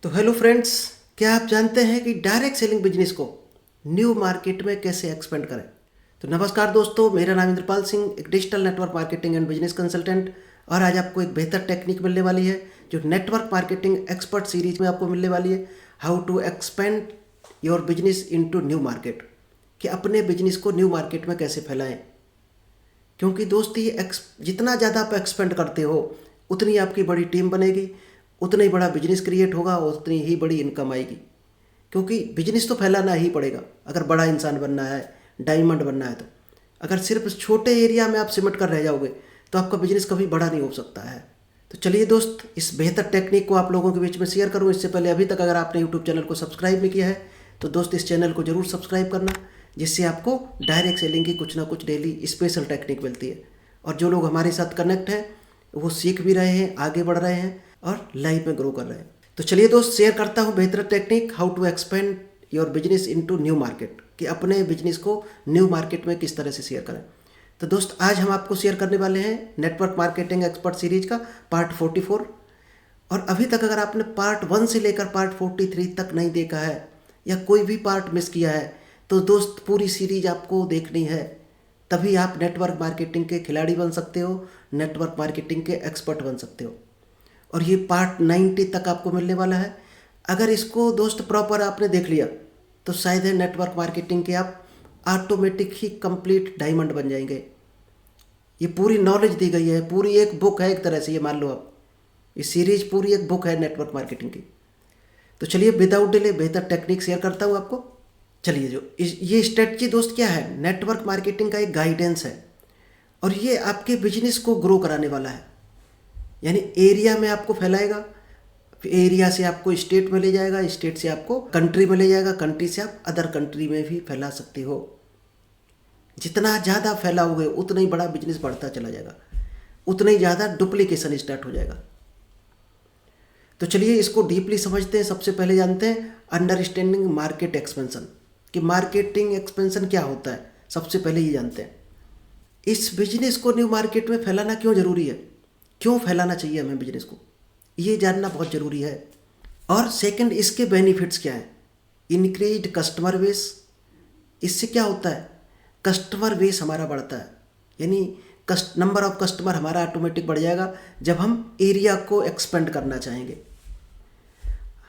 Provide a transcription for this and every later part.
तो hello friends, क्या आप जानते हैं कि डायरेक्ट सेलिंग बिजनेस को न्यू मार्केट में कैसे एक्सपेंड करें। तो नमस्कार दोस्तों, मेरा नाम इंद्रपाल सिंह, एक digital network marketing and business consultant. और आज आपको एक बेहतर टेक्निक मिलने वाली है जो नेटवर्क मार्केटिंग एक्सपर्ट सीरीज में आपको मिलने वाली है। How to expand your business into new market, कि अपने बिजनेस को न्यू मार्केट में कैसे फैलाएं। क्योंकि दोस्त ये जितना ज़्यादा आप एक्सपेंड करते हो उतनी आपकी बड़ी टीम बनेगी, उतना ही बड़ा बिजनेस क्रिएट होगा और उतनी ही बड़ी इनकम आएगी। क्योंकि बिजनेस तो फैलाना ही पड़ेगा अगर बड़ा इंसान बनना है, डायमंड बनना है। तो अगर सिर्फ छोटे एरिया में आप सिमट कर रह जाओगे तो आपका बिजनेस कभी बड़ा नहीं हो सकता है। तो चलिए दोस्त, इस बेहतर टेक्निक को आप लोगों के बीच में शेयर करूँ इससे पहले अभी तक अगर आपने यूट्यूब चैनल को सब्सक्राइब नहीं किया है तो दोस्त इस चैनल को ज़रूर सब्सक्राइब करना, जिससे आपको डायरेक्ट सेलिंग की कुछ ना कुछ डेली स्पेशल टेक्निक मिलती है। और जो लोग हमारे साथ कनेक्ट हैं वो सीख भी रहे हैं, आगे बढ़ रहे हैं और लाइफ में ग्रो कर रहे हैं। तो चलिए दोस्त, शेयर करता हूँ बेहतर technique how to expand your business into new market, कि अपने बिजनेस को न्यू मार्केट में किस तरह से शेयर करें। तो दोस्त, आज हम आपको शेयर करने वाले हैं नेटवर्क मार्केटिंग एक्सपर्ट सीरीज का पार्ट 44। और अभी तक अगर आपने पार्ट 1 से लेकर पार्ट 43 तक नहीं देखा है या कोई भी पार्ट मिस किया है तो दोस्त पूरी सीरीज आपको देखनी है, तभी आप नेटवर्क मार्केटिंग के खिलाड़ी बन सकते हो, नेटवर्क मार्केटिंग के एक्सपर्ट बन सकते हो। और ये पार्ट 90 तक आपको मिलने वाला है। अगर इसको दोस्त प्रॉपर आपने देख लिया तो शायद है नेटवर्क मार्केटिंग के आप ऑटोमेटिक ही कंप्लीट डायमंड बन जाएंगे। ये पूरी नॉलेज दी गई है, पूरी एक बुक है एक तरह से, ये मान लो आप, ये सीरीज पूरी एक बुक है नेटवर्क मार्केटिंग की। तो चलिए विदाउट डिले बेहतर टेक्निक शेयर करता हूँ आपको। चलिए, ये स्ट्रेटजी दोस्त क्या है, नेटवर्क मार्केटिंग का एक गाइडेंस है और ये आपके बिजनेस को ग्रो कराने वाला है। यानी एरिया में आपको फैलाएगा, एरिया से आपको स्टेट में ले जाएगा, स्टेट से आपको कंट्री में ले जाएगा, कंट्री से आप अदर कंट्री में भी फैला सकते हो। जितना ज़्यादा फैलाओगे उतना ही बड़ा बिजनेस बढ़ता चला जाएगा, उतना ही ज़्यादा डुप्लीकेशन स्टार्ट हो जाएगा। तो चलिए इसको डीपली समझते हैं। सबसे पहले जानते हैं अंडरस्टैंडिंग मार्केट एक्सपेंशन, कि मार्केटिंग एक्सपेंशन क्या होता है। सबसे पहले ये जानते हैं इस बिजनेस को न्यू मार्केट में फैलाना क्यों ज़रूरी है, क्यों फैलाना चाहिए हमें बिजनेस को, ये जानना बहुत ज़रूरी है। और सेकंड, इसके बेनिफिट्स क्या हैं। इंक्रीज्ड कस्टमर बेस, इससे क्या होता है, कस्टमर बेस हमारा बढ़ता है, यानी नंबर ऑफ कस्टमर हमारा ऑटोमेटिक बढ़ जाएगा जब हम एरिया को एक्सपेंड करना चाहेंगे।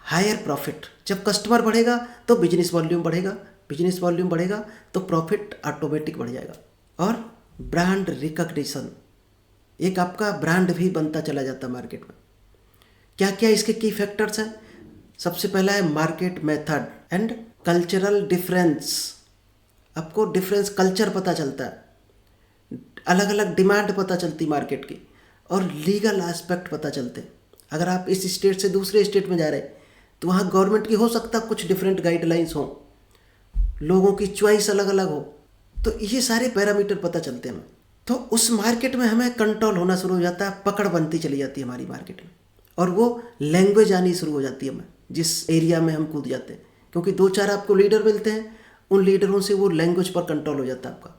हायर प्रॉफिट, जब कस्टमर बढ़ेगा तो बिजनेस वॉल्यूम बढ़ेगा, बिजनेस वॉल्यूम बढ़ेगा तो प्रॉफिट ऑटोमेटिक बढ़ जाएगा। और ब्रांड रिकग्निशन, एक आपका ब्रांड भी बनता चला जाता मार्केट में। क्या क्या इसके की फैक्टर्स हैं। सबसे पहला है market method and cultural difference, आपको डिफरेंस कल्चर पता चलता है, अलग अलग डिमांड पता चलती मार्केट की, और लीगल एस्पेक्ट पता चलते। अगर आप इस स्टेट से दूसरे स्टेट में जा रहे हैं तो वहाँ गवर्नमेंट की हो सकता कुछ डिफरेंट गाइडलाइंस हो, लोगों की चॉइस अलग अलग हो, तो ये सारे पैरामीटर पता चलते हैं हमें। तो उस मार्केट में हमें कंट्रोल होना शुरू हो जाता है, पकड़ बनती चली जाती है हमारी मार्केट में, और वो लैंग्वेज आनी शुरू हो जाती है हमें जिस एरिया में हम कूद जाते हैं। क्योंकि 2-4 आपको लीडर मिलते हैं, उन लीडरों से वो लैंग्वेज पर कंट्रोल हो जाता है आपका,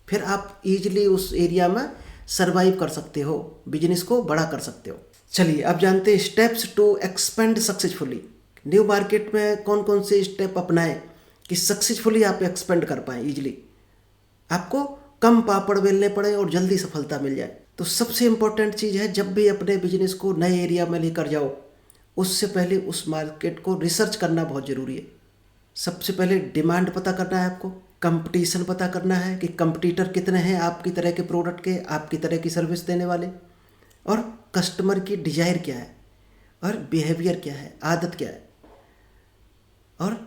फिर आप इजीली उस एरिया में सर्वाइव कर सकते हो, बिजनेस को बड़ा कर सकते हो। चलिए अब जानते हैं steps to expand successfully. New market में कौन कौन से स्टेप अपनाएं कि सक्सेसफुली आप एक्सपेंड कर पाएँ, इजीली आपको कम पापड़ बेलने पड़े और जल्दी सफलता मिल जाए। तो सबसे इम्पोर्टेंट चीज़ है, जब भी अपने बिजनेस को नए एरिया में लेकर जाओ उससे पहले उस मार्केट को रिसर्च करना बहुत ज़रूरी है। सबसे पहले डिमांड पता करना है आपको, कंपटीशन पता करना है कि कंपटीटर कितने हैं आपकी तरह के प्रोडक्ट के, आपकी तरह की सर्विस देने वाले, और कस्टमर की डिजायर क्या है और बिहेवियर क्या है, आदत क्या है, और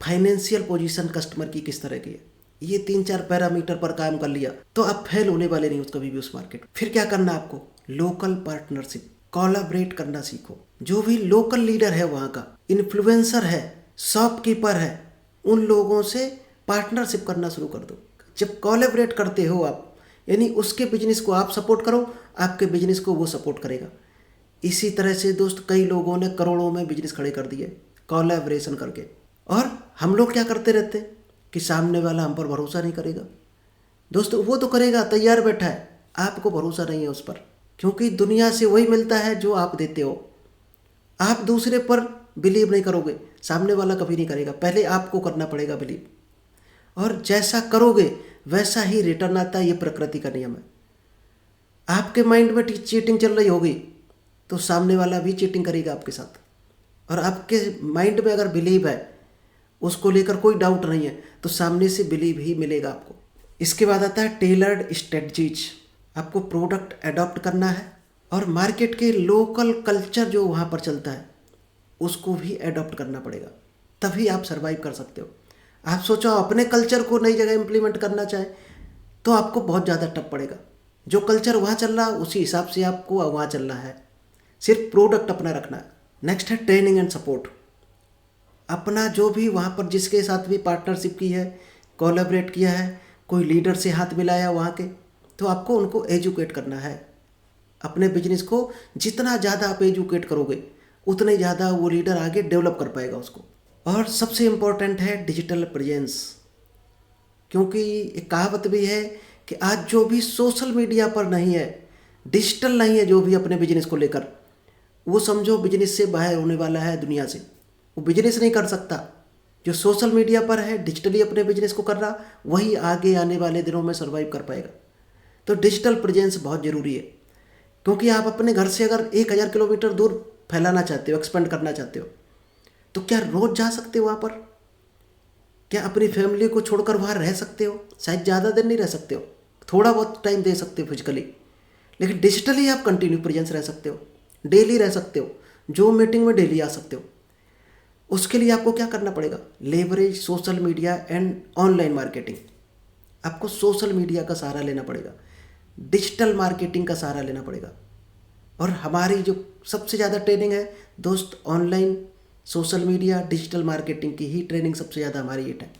फाइनेंशियल पोजीशन कस्टमर की किस तरह की है। ये 3-4 पैरामीटर पर काम कर लिया तो आप फेल होने वाले नहीं कभी भी उस मार्केट। फिर क्या करना आपको, लोकल पार्टनरशिप, कोलैबोरेट करना सीखो। जो भी लोकल लीडर है वहाँ का, इन्फ्लुएंसर है, शॉपकीपर है, उन लोगों से पार्टनरशिप करना शुरू कर दो। जब कोलैबोरेट करते हो आप, यानी उसके बिजनेस को आप सपोर्ट करो, आपके बिजनेस को वो सपोर्ट करेगा। इसी तरह से दोस्त कई लोगों ने करोड़ों में बिजनेस खड़े कर दिए कोलैबोरेशन करके। और हम लोग क्या करते रहते हैं कि सामने वाला हम पर भरोसा नहीं करेगा। दोस्तों वो तो करेगा, तैयार बैठा है, आपको भरोसा नहीं है उस पर, क्योंकि दुनिया से वही मिलता है जो आप देते हो। आप दूसरे पर बिलीव नहीं करोगे, सामने वाला कभी नहीं करेगा। पहले आपको करना पड़ेगा बिलीव, और जैसा करोगे वैसा ही रिटर्न आता है। ये प्रकृति का नियम है। आपके माइंड में चीटिंग चल रही होगी तो सामने वाला भी चीटिंग करेगा आपके साथ। और आपके माइंड में अगर बिलीव है, उसको लेकर कोई डाउट नहीं है, तो सामने से बिलीव ही मिलेगा आपको। इसके बाद आता है टेलर्ड स्ट्रेटजीज। आपको प्रोडक्ट अडॉप्ट करना है और मार्केट के लोकल कल्चर जो वहाँ पर चलता है उसको भी अडॉप्ट करना पड़ेगा, तभी आप सर्वाइव कर सकते हो। आप सोचो अपने कल्चर को नई जगह इम्प्लीमेंट करना चाहे तो आपको बहुत ज़्यादा टफ पड़ेगा। जो कल्चर वहाँ चल रहा है उसी हिसाब से आपको वहाँ चलना है, सिर्फ प्रोडक्ट अपना रखना है। नेक्स्ट है ट्रेनिंग एंड सपोर्ट। अपना जो भी वहाँ पर जिसके साथ भी पार्टनरशिप की है, कोलैबोरेट किया है, कोई लीडर से हाथ मिलाया वहाँ के, तो आपको उनको एजुकेट करना है। अपने बिजनेस को जितना ज़्यादा आप एजुकेट करोगे उतना ही ज़्यादा वो लीडर आगे डेवलप कर पाएगा उसको। और सबसे इम्पोर्टेंट है डिजिटल प्रेजेंस, क्योंकि एक कहावत भी है कि आज जो भी सोशल मीडिया पर नहीं है, डिजिटल नहीं है, जो भी अपने बिजनेस को लेकर, वो समझो बिजनेस से बाहर होने वाला है दुनिया से। वो बिजनेस नहीं कर सकता। जो सोशल मीडिया पर है, डिजिटली अपने बिजनेस को कर रहा, वही आगे आने वाले दिनों में सर्वाइव कर पाएगा। तो डिजिटल प्रेजेंस बहुत ज़रूरी है, क्योंकि आप अपने घर से अगर 1000 किलोमीटर दूर फैलाना चाहते हो, एक्सपेंड करना चाहते हो, तो क्या रोज़ जा सकते हो वहाँ पर? क्या अपनी फैमिली को छोड़कर वहाँ रह सकते हो? शायद ज़्यादा दिन नहीं रह सकते हो, थोड़ा बहुत टाइम दे सकते हो फिजिकली, लेकिन डिजिटली आप कंटिन्यू प्रेजेंस रह सकते हो, डेली रह सकते हो, जो मीटिंग में डेली आ सकते हो। उसके लिए आपको क्या करना पड़ेगा? Leverage social media and online marketing. आपको सोशल मीडिया का सहारा लेना पड़ेगा, डिजिटल मार्केटिंग का सहारा लेना पड़ेगा। और हमारी जो सबसे ज़्यादा ट्रेनिंग है दोस्त, online social media digital marketing की ही ट्रेनिंग सबसे ज़्यादा हमारी हिट है।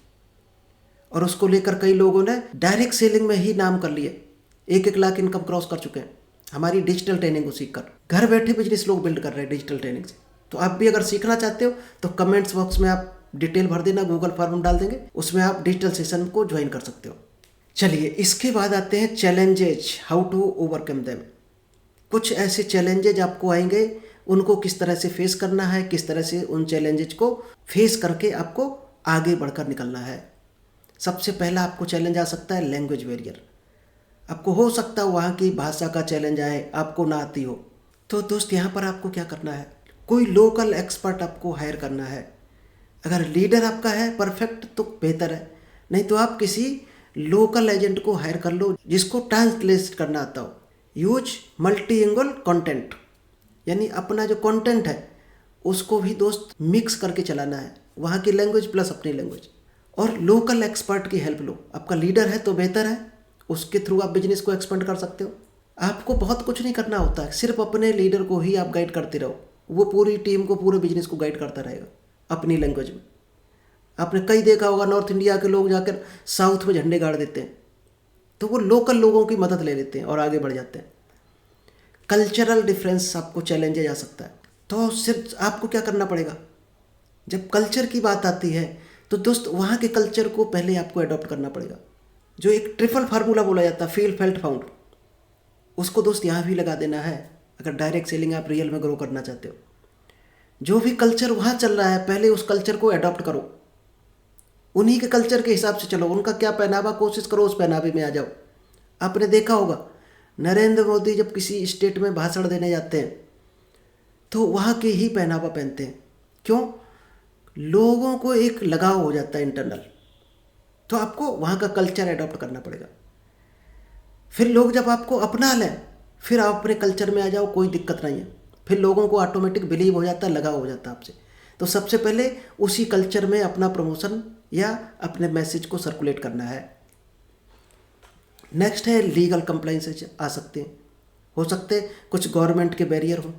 और उसको लेकर कई लोगों ने डायरेक्ट सेलिंग में ही नाम कर लिए, 1-1 लाख इनकम क्रॉस कर चुके हैं हमारी डिजिटल ट्रेनिंग को सीखकर। घर बैठे बिजनेस लोग बिल्ड कर रहे हैं डिजिटल ट्रेनिंग से। तो आप भी अगर सीखना चाहते हो तो कमेंट्स बॉक्स में आप डिटेल भर देना, गूगल फॉर्म डाल देंगे, उसमें आप डिजिटल सेशन को ज्वाइन कर सकते हो। चलिए इसके बाद आते हैं challenges, how to overcome them. कुछ ऐसे चैलेंजेज आपको आएंगे, उनको किस तरह से फेस करना है, किस तरह से उन चैलेंजेज को फेस करके आपको आगे बढ़कर निकलना है। सबसे पहला आपको चैलेंज आ सकता है लैंग्वेज बैरियर। आपको हो सकता है वहाँ की भाषा का चैलेंज आए, आपको ना आती हो। तो दोस्त यहाँ पर आपको क्या करना है, कोई लोकल एक्सपर्ट आपको हायर करना है। अगर लीडर आपका है परफेक्ट तो बेहतर है, नहीं तो आप किसी लोकल एजेंट को हायर कर लो जिसको ट्रांसलेट करना आता हो। यूज मल्टीलिंगुअल कंटेंट, यानी अपना जो कंटेंट है उसको भी दोस्त मिक्स करके चलाना है, वहाँ की लैंग्वेज प्लस अपनी लैंग्वेज। और लोकल एक्सपर्ट की हेल्प लो। आपका लीडर है तो बेहतर है, उसके थ्रू आप बिजनेस को एक्सपेंड कर सकते हो। आपको बहुत कुछ नहीं करना होता है, सिर्फ अपने लीडर को ही आप गाइड करते रहो, वो पूरी टीम को, पूरे बिजनेस को गाइड करता रहेगा अपनी लैंग्वेज में। आपने कई देखा होगा नॉर्थ इंडिया के लोग जाकर साउथ में झंडे गाड़ देते हैं, तो वो लोकल लोगों की मदद ले लेते हैं और आगे बढ़ जाते हैं। कल्चरल डिफरेंस आपको चैलेंज आ सकता है, तो सिर्फ आपको क्या करना पड़ेगा, जब कल्चर की बात आती है तो दोस्त वहाँ के कल्चर को पहले आपको अडॉप्ट करना पड़ेगा। जो एक ट्रिपल फार्मूला बोला जाता है, फील फेल्ट फाउंड, उसको दोस्त यहाँ भी लगा देना है अगर डायरेक्ट सेलिंग आप रियल में ग्रो करना चाहते हो। जो भी कल्चर वहाँ चल रहा है पहले उस कल्चर को अडॉप्ट करो, उन्हीं के कल्चर के हिसाब से चलो। उनका क्या पहनावा, कोशिश करो उस पहनावे में आ जाओ। आपने देखा होगा नरेंद्र मोदी जब किसी स्टेट में भाषण देने जाते हैं तो वहाँ के ही पहनावा पहनते हैं। क्यों? लोगों को एक लगाव हो जाता है इंटरनल। तो आपको वहाँ का कल्चर अडॉप्ट करना पड़ेगा। फिर लोग जब आपको अपना लें फिर आप अपने कल्चर में आ जाओ, कोई दिक्कत नहीं है। फिर लोगों को ऑटोमेटिक बिलीव हो जाता है, लगाव हो जाता है आपसे। तो सबसे पहले उसी कल्चर में अपना प्रमोशन या अपने मैसेज को सर्कुलेट करना है। नेक्स्ट है लीगल कंप्लाइंसेस आ सकते हैं, हो सकते कुछ गवर्नमेंट के बैरियर हो।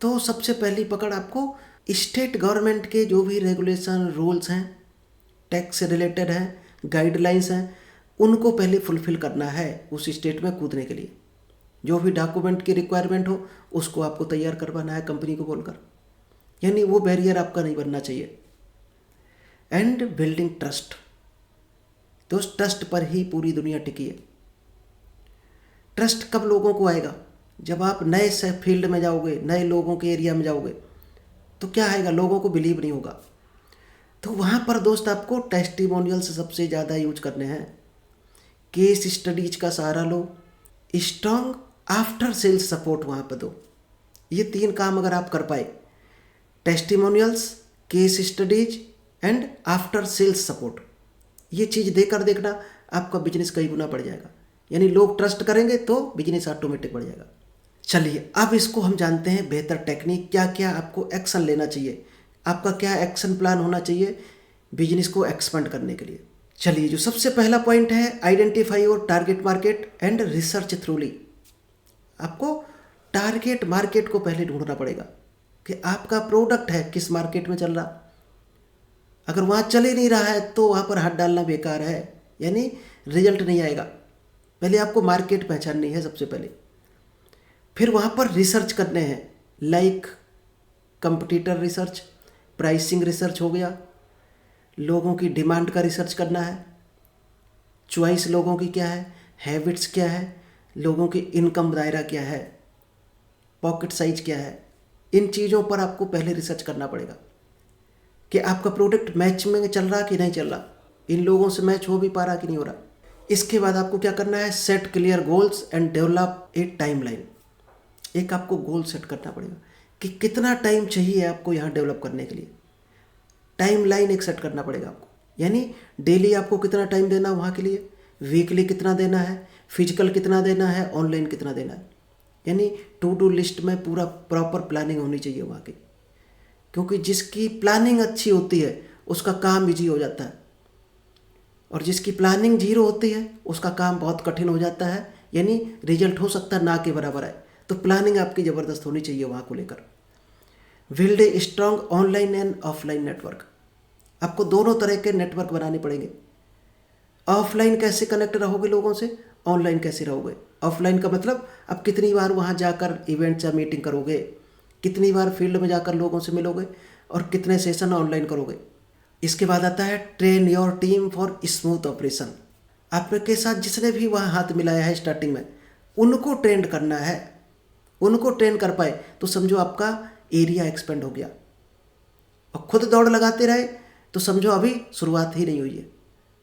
तो सबसे पहली पकड़ आपको स्टेट गवर्नमेंट के जो भी रेगुलेशन रूल्स हैं, टैक्स से रिलेटेड हैं, गाइडलाइंस हैं, उनको पहले फुलफिल करना है उस स्टेट में कूदने के लिए। जो भी डॉक्यूमेंट की रिक्वायरमेंट हो उसको आपको तैयार करवाना है कंपनी को बोलकर, यानी वो बैरियर आपका नहीं बनना चाहिए। एंड बिल्डिंग ट्रस्ट, तो उस ट्रस्ट पर ही पूरी दुनिया टिकी है। ट्रस्ट कब लोगों को आएगा? जब आप नए फील्ड में जाओगे, नए लोगों के एरिया में जाओगे, तो क्या आएगा, लोगों को बिलीव नहीं होगा। तो वहाँ पर दोस्त आपको टेस्टिमोनियल्स सबसे ज़्यादा यूज करने हैं। केस स्टडीज का सहारा लो, स्ट्रॉन्ग आफ्टर सेल्स सपोर्ट वहाँ पर दो। ये 3 काम अगर आप कर पाए, testimonials, case studies and after sales support, ये चीज़ देकर देखना, आपका बिजनेस कई गुना बढ़ जाएगा। यानी लोग ट्रस्ट करेंगे तो बिजनेस ऑटोमेटिक बढ़ जाएगा। चलिए अब इसको हम जानते हैं बेहतर टेक्निक, क्या क्या आपको एक्शन लेना चाहिए, आपका क्या एक्शन प्लान होना चाहिए बिजनेस को एक्सपेंड करने के लिए। चलिए, जो सबसे पहला पॉइंट है, identify your target market and research थ्रूली। आपको टारगेट मार्केट को पहले ढूंढना पड़ेगा कि आपका प्रोडक्ट है किस मार्केट में चल रहा। अगर वहाँ चल ही नहीं रहा है तो वहाँ पर हाथ डालना बेकार है, यानी रिजल्ट नहीं आएगा। पहले आपको मार्केट पहचाननी है सबसे पहले, फिर वहाँ पर रिसर्च करने हैं, like competitor research, pricing research हो गया, लोगों की डिमांड का रिसर्च करना है, चॉइस लोगों की क्या है, हैबिट्स क्या है, लोगों की इनकम दायरा क्या है, पॉकेट साइज क्या है। इन चीज़ों पर आपको पहले रिसर्च करना पड़ेगा कि आपका प्रोडक्ट मैच में चल रहा कि नहीं चल रहा, इन लोगों से मैच हो भी पा रहा कि नहीं हो रहा। इसके बाद आपको क्या करना है, set clear goals and develop a timeline. एक आपको गोल सेट करना पड़ेगा कि कितना टाइम चाहिए आपको यहाँ डेवलप करने के लिए। टाइमलाइन एक सेट करना पड़ेगा आपको, यानी डेली आपको कितना टाइम देना है वहाँ के लिए, वीकली कितना देना है, फिजिकल कितना देना है, ऑनलाइन कितना देना है। यानी टू डू लिस्ट में पूरा प्रॉपर प्लानिंग होनी चाहिए वहाँ की, क्योंकि जिसकी प्लानिंग अच्छी होती है उसका काम ईजी हो जाता है, और जिसकी प्लानिंग जीरो होती है उसका काम बहुत कठिन हो जाता है, यानी रिजल्ट हो सकता है ना के बराबर है। तो प्लानिंग आपकी ज़बरदस्त होनी चाहिए वहाँ को लेकर। Build a strong online and offline network. आपको दोनों तरह के नेटवर्क बनाने पड़ेंगे। ऑफलाइन कैसे कनेक्ट रहोगे लोगों से, ऑनलाइन कैसे रहोगे। ऑफलाइन का मतलब आप कितनी बार वहाँ जाकर इवेंट्स या मीटिंग करोगे, कितनी बार फील्ड में जाकर लोगों से मिलोगे, और कितने सेशन ऑनलाइन करोगे। इसके बाद आता है train your team for smooth operation. आपके साथ जिसने भी वहाँ हाथ मिलाया है स्टार्टिंग में, उनको ट्रेन करना है। उनको ट्रेन कर पाए तो समझो आपका एरिया एक्सपेंड हो गया। और खुद दौड़ लगाते रहे तो समझो अभी शुरुआत ही नहीं हुई है।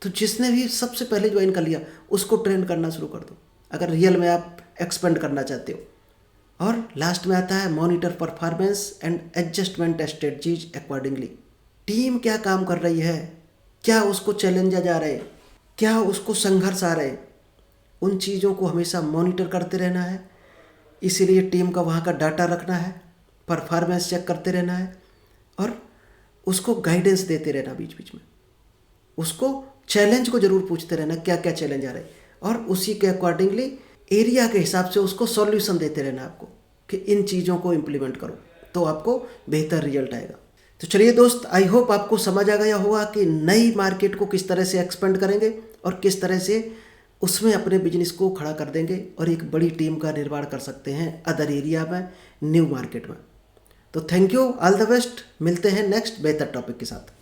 तो जिसने भी सबसे पहले ज्वाइन कर लिया उसको ट्रेन करना शुरू कर दो, अगर रियल में आप एक्सपेंड करना चाहते हो। और लास्ट में आता है monitor performance and adjustment strategies accordingly. Team क्या काम कर रही है, क्या उसको चैलेंज आ रहे, क्या उसको संघर्ष आ रहे, उन चीज़ों को हमेशा मॉनिटर करते रहना है। इसीलिए टीम का वहाँ का डाटा रखना है, परफॉर्मेंस चेक करते रहना है, और उसको गाइडेंस देते रहना बीच बीच में। उसको चैलेंज को ज़रूर पूछते रहना क्या क्या चैलेंज आ रहे, और उसी के अकॉर्डिंगली एरिया के हिसाब से उसको सॉल्यूशन देते रहना आपको कि इन चीज़ों को इम्प्लीमेंट करो, तो आपको बेहतर रिजल्ट आएगा। तो चलिए दोस्त, आई होप आपको समझ आ गया होगा कि नई मार्केट को किस तरह से एक्सपेंड करेंगे और किस तरह से उसमें अपने बिजनेस को खड़ा कर देंगे और एक बड़ी टीम का निर्माण कर सकते हैं अदर एरिया में, न्यू मार्केट में। तो thank you, all the best. मिलते हैं नेक्स्ट बेहतर टॉपिक के साथ।